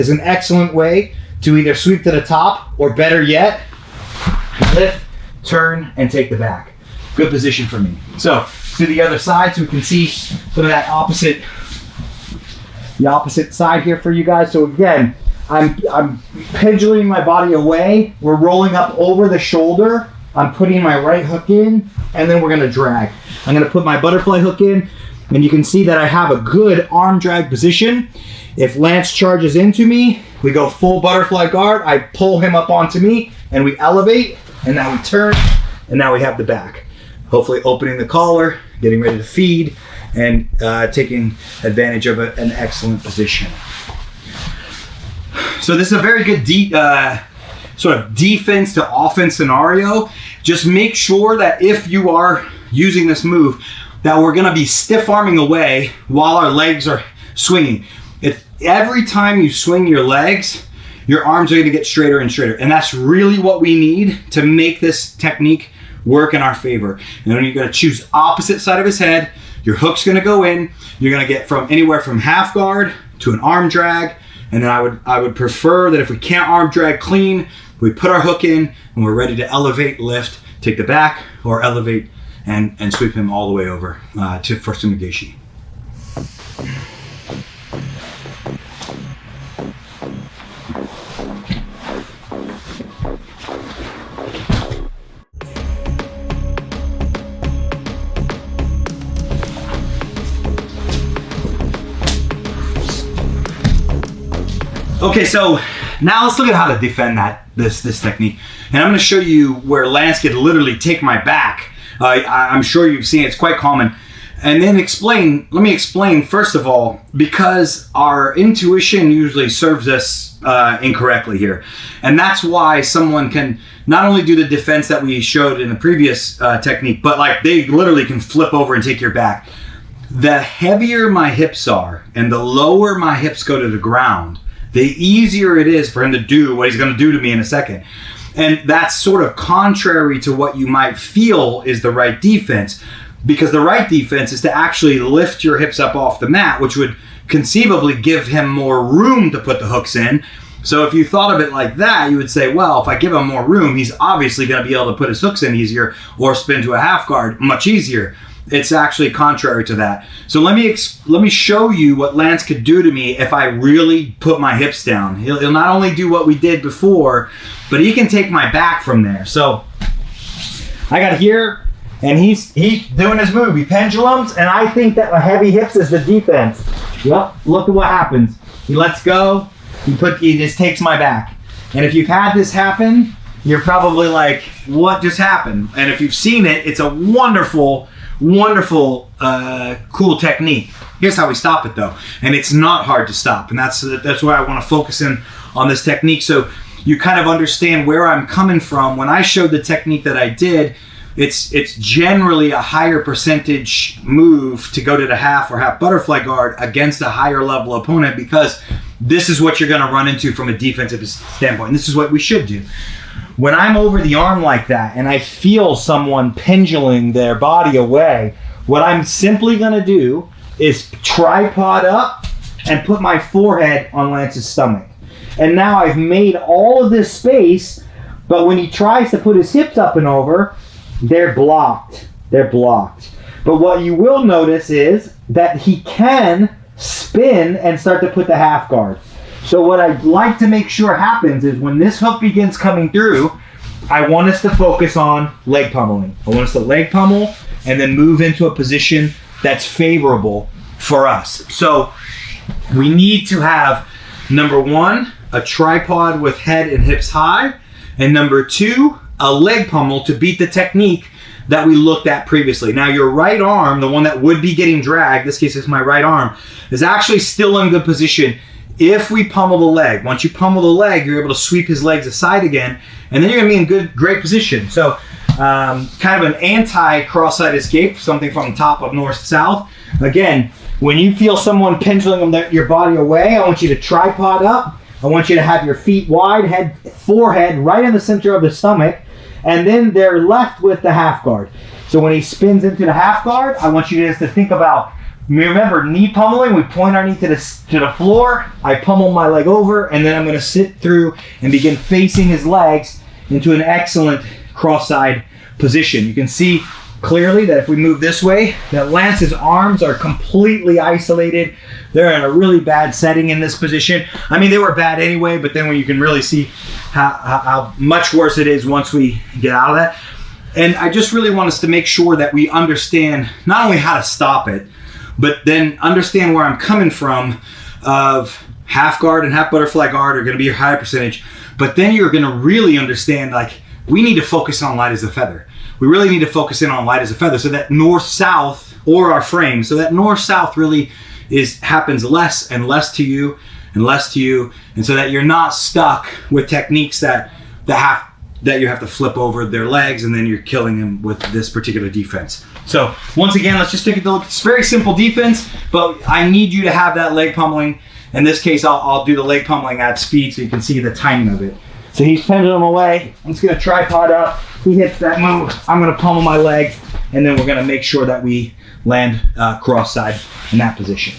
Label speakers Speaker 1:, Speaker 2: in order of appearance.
Speaker 1: is an excellent way to either sweep to the top or better yet, lift, turn, and take the back. Good position for me. So to the other side so we can see some of that the opposite side here for you guys. So again, I'm pendulating my body away. We're rolling up over the shoulder. I'm putting my right hook in, and then we're gonna drag. I'm gonna put my butterfly hook in, and you can see that I have a good arm drag position. If Lance charges into me, we go full butterfly guard. I pull him up onto me, and we elevate, and now we turn, and now we have the back. Hopefully opening the collar, getting ready to feed, and taking advantage of an excellent position. So this is a very good sort of defense to offense scenario. Just make sure that if you are using this move, that we're gonna be stiff arming away while our legs are swinging. If every time you swing your legs, your arms are gonna get straighter and straighter. And that's really what we need to make this technique work in our favor. And then you're gonna choose opposite side of his head. Your hook's gonna go in. You're gonna get from anywhere from half guard to an arm drag. And then I would prefer that if we can't arm drag clean, we put our hook in and we're ready to elevate, lift, take the back, or elevate and sweep him all the way over for Sumigashi. Okay, so now let's look at how to defend this technique. And I'm gonna show you where Lance could literally take my back. I'm sure you've seen it, it's quite common. And then let me explain first of all, because our intuition usually serves us incorrectly here. And that's why someone can not only do the defense that we showed in the previous technique, but like they literally can flip over and take your back. The heavier my hips are and the lower my hips go to the ground, the easier it is for him to do what he's gonna do to me in a second. And that's sort of contrary to what you might feel is the right defense, because the right defense is to actually lift your hips up off the mat, which would conceivably give him more room to put the hooks in. So if you thought of it like that, you would say, well, if I give him more room, he's obviously gonna be able to put his hooks in easier or spin to a half guard much easier. It's actually contrary to that. So let me show you what Lance could do to me if I really put my hips down. He'll not only do what we did before, but he can take my back from there. So I got here, and he's doing his move. He pendulums, and I think that my heavy hips is the defense. Yep, look at what happens. He lets go, he just takes my back. And if you've had this happen, you're probably like, what just happened? And if you've seen it, it's a wonderful, cool technique. Here's how we stop it though, and it's not hard to stop, and that's why I want to focus in on this technique so you kind of understand where I'm coming from. When I showed the technique that I did, it's generally a higher percentage move to go to the half or half butterfly guard against a higher level opponent, because this is what you're going to run into from a defensive standpoint, and this is what we should do. When I'm over the arm like that and I feel someone pendulating their body away, what I'm simply gonna do is tripod up and put my forehead on Lance's stomach. And now I've made all of this space, but when he tries to put his hips up and over, they're blocked. They're blocked. But what you will notice is that he can spin and start to put the half guard. So what I'd like to make sure happens is when this hook begins coming through, I want us to focus on leg pummeling. I want us to leg pummel and then move into a position that's favorable for us. So we need to have, number one, a tripod with head and hips high, and number two, a leg pummel to beat the technique that we looked at previously. Now your right arm, the one that would be getting dragged, this case is my right arm, is actually still in good position if we pummel the leg. Once you pummel the leg, you're able to sweep his legs aside again, and then you're gonna be in great position. So kind of an anti-cross-side escape, something from top of north-south. Again, when you feel someone pendulum your body away, I want you to tripod up. I want you to have your feet wide, forehead right in the center of the stomach, and then they're left with the half guard. So when he spins into the half guard, I want you guys to think about Remember, knee pummeling, we point our knee to the floor, I pummel my leg over, and then I'm gonna sit through and begin facing his legs into an excellent cross-side position. You can see clearly that if we move this way, that Lance's arms are completely isolated. They're in a really bad setting in this position. I mean, they were bad anyway, but then when you can really see how much worse it is once we get out of that. And I just really want us to make sure that we understand not only how to stop it, but then understand where I'm coming from of half guard and half butterfly guard are gonna be your higher percentage, but then you're gonna really understand, like, we need to focus on light as a feather. We really need to focus in on light as a feather, so that north-south, or our frame, so that north-south really happens less and less to you and less to you, and so that you're not stuck with techniques that you have to flip over their legs and then you're killing them with this particular defense. So once again, let's just take a look. It's very simple defense, but I need you to have that leg pummeling. In this case, I'll do the leg pummeling at speed so you can see the timing of it. So he's pendulum away. I'm just gonna tripod up. He hits that move. I'm gonna pummel my leg, and then we're gonna make sure that we land cross-side in that position.